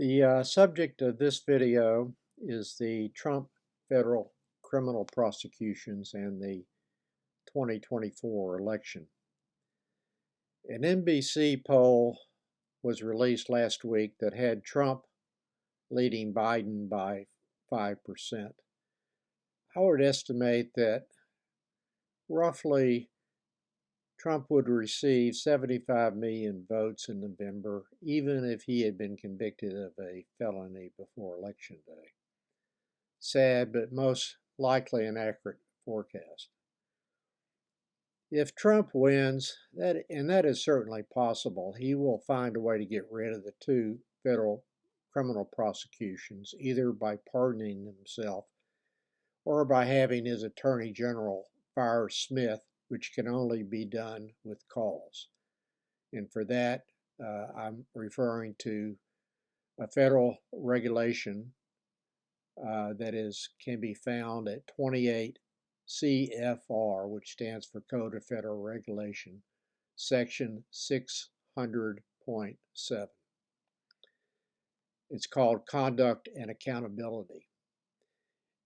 The subject of this video is the Trump federal criminal prosecutions and the 2024 election. An NBC poll was released last week that had Trump leading Biden by 5%. I would estimate that roughly Trump would receive 75 million votes in November, even if he had been convicted of a felony before Election Day. Sad, but most likely an accurate forecast. If Trump wins, and that is certainly possible, he will find a way to get rid of the two federal criminal prosecutions, either by pardoning himself or by having his attorney general fire Smith, which can only be done with calls. And for that, I'm referring to a federal regulation that can be found at 28 CFR, which stands for Code of Federal Regulation, section 600.7. It's called Conduct and Accountability.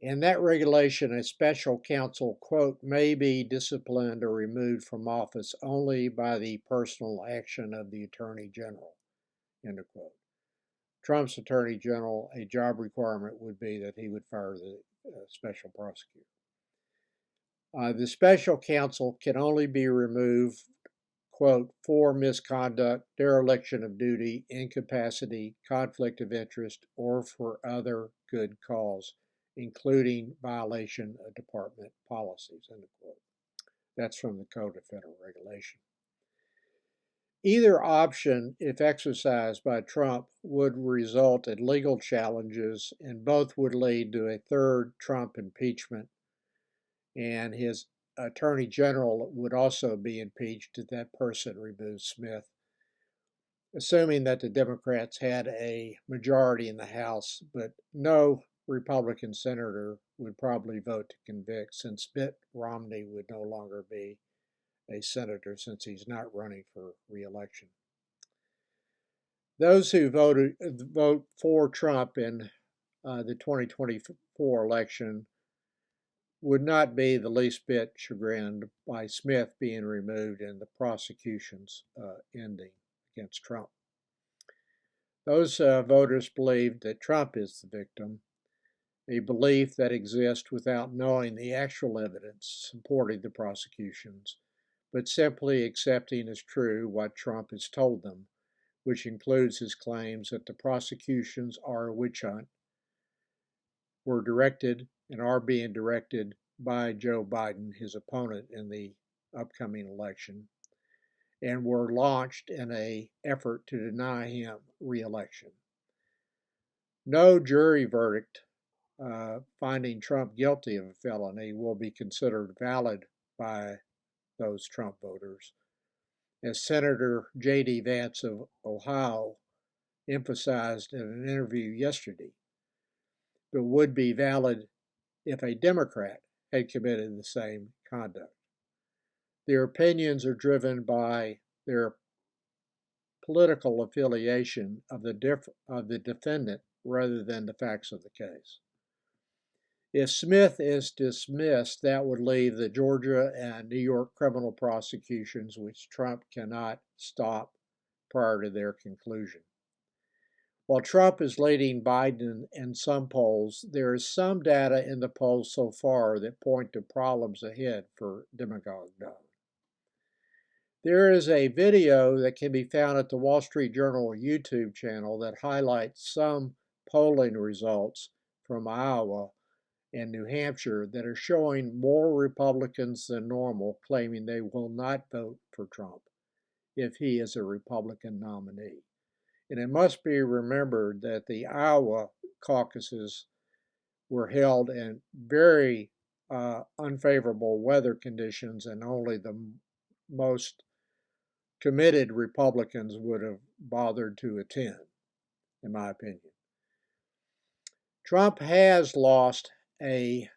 In that regulation, a special counsel, quote, may be disciplined or removed from office only by the personal action of the Attorney General, end of quote. Trump's Attorney General, a job requirement would be that he would fire the special prosecutor. The special counsel can only be removed, quote, for misconduct, dereliction of duty, incapacity, conflict of interest, or for other good cause, including violation of department policies, end of quote. That's from the Code of Federal Regulation. Either option, if exercised by Trump, would result in legal challenges, and both would lead to a third Trump impeachment, and his attorney general would also be impeached if that person removes Smith, assuming that the Democrats had a majority in the House, but no Republican senator would probably vote to convict, since Mitt Romney would no longer be a senator since he's not running for re-election. Those who vote for Trump in the 2024 election would not be the least bit chagrined by Smith being removed and the prosecutions ending against Trump. Those voters believe that Trump is the victim, a belief that exists without knowing the actual evidence supporting the prosecutions, but simply accepting as true what Trump has told them, which includes his claims that the prosecutions are a witch hunt, were directed and are being directed by Joe Biden, his opponent in the upcoming election, and were launched in an effort to deny him re-election. No jury verdict finding Trump guilty of a felony will be considered valid by those Trump voters, as Senator J.D. Vance of Ohio emphasized in an interview yesterday, but would be valid if a Democrat had committed the same conduct. Their opinions are driven by their political affiliation of the defendant rather than the facts of the case. If Smith is dismissed, that would leave the Georgia and New York criminal prosecutions, which Trump cannot stop prior to their conclusion. While Trump is leading Biden in some polls, there is some data in the polls so far that point to problems ahead for Demagogue Don. There is a video that can be found at the Wall Street Journal YouTube channel that highlights some polling results from Iowa and New Hampshire that are showing more Republicans than normal claiming they will not vote for Trump if he is a Republican nominee. And it must be remembered that the Iowa caucuses were held in very unfavorable weather conditions, and only the most committed Republicans would have bothered to attend, in my opinion. Trump has lost a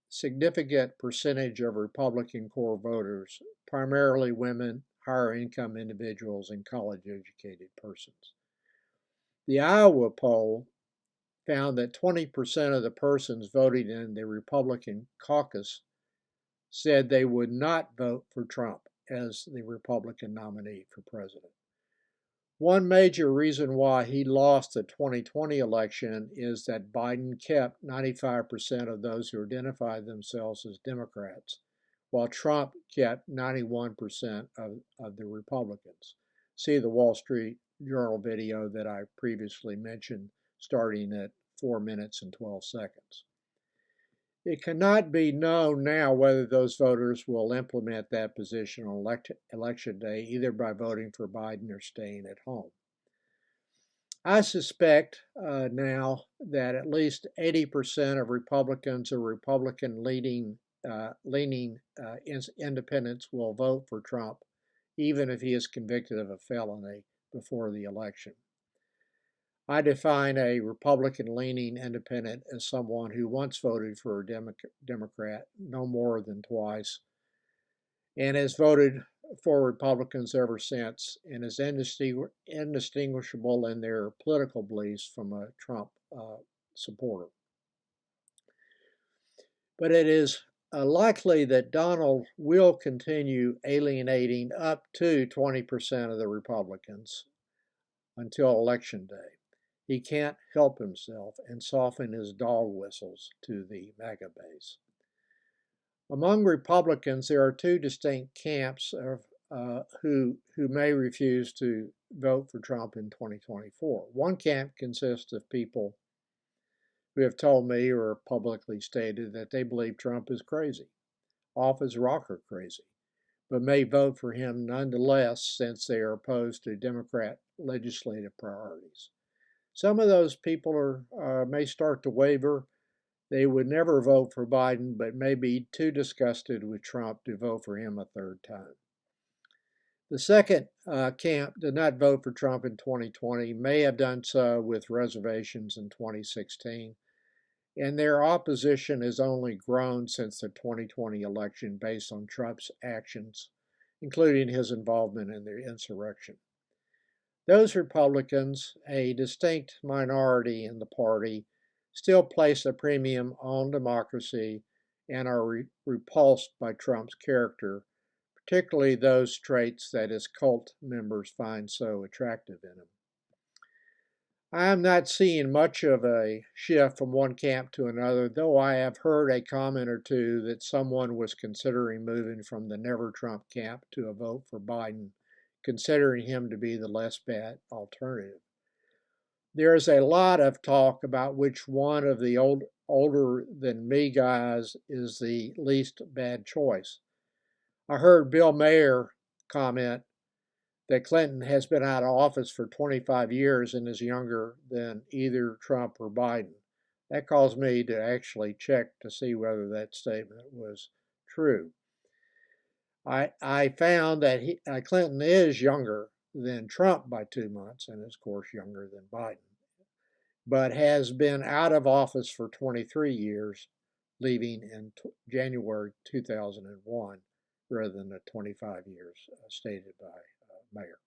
significant percentage of Republican core voters, primarily women, higher income individuals, and college-educated persons. The Iowa poll found that 20% of the persons voting in the Republican caucus said they would not vote for Trump as the Republican nominee for president. One major reason why he lost the 2020 election is that Biden kept 95% of those who identified themselves as Democrats, while Trump kept 91% of the Republicans. See the Wall Street Journal video that I previously mentioned, starting at 4 minutes and 12 seconds. It cannot be known now whether those voters will implement that position on election day, either by voting for Biden or staying at home. I suspect now that at least 80% of Republicans or Republican-leaning independents will vote for Trump, even if he is convicted of a felony before the election. I define a Republican-leaning independent as someone who once voted for a Democrat no more than twice and has voted for Republicans ever since and is indistinguishable in their political beliefs from a Trump supporter. But it is likely that Donald will continue alienating up to 20% of the Republicans until Election Day. He can't help himself and soften his dog whistles to the MAGA base. Among Republicans, there are two distinct camps who may refuse to vote for Trump in 2024. One camp consists of people who have told me or publicly stated that they believe Trump is crazy, off his rocker crazy, but may vote for him nonetheless since they are opposed to Democrat legislative priorities. Some of those people may start to waver. They would never vote for Biden, but may be too disgusted with Trump to vote for him a third time. The second camp did not vote for Trump in 2020, may have done so with reservations in 2016, and their opposition has only grown since the 2020 election based on Trump's actions, including his involvement in the insurrection. Those Republicans, a distinct minority in the party, still place a premium on democracy and are repulsed by Trump's character, particularly those traits that his cult members find so attractive in him. I am not seeing much of a shift from one camp to another, though I have heard a comment or two that someone was considering moving from the Never Trump camp to a vote for Biden, considering him to be the less bad alternative. There is a lot of talk about which one of the older than me guys is the least bad choice. I heard Bill Mayer comment that Clinton has been out of office for 25 years and is younger than either Trump or Biden. That caused me to actually check to see whether that statement was true. I found that Clinton is younger than Trump by 2 months and is, of course, younger than Biden, but has been out of office for 23 years, leaving in January 2001 rather than the 25 years stated by Mayer.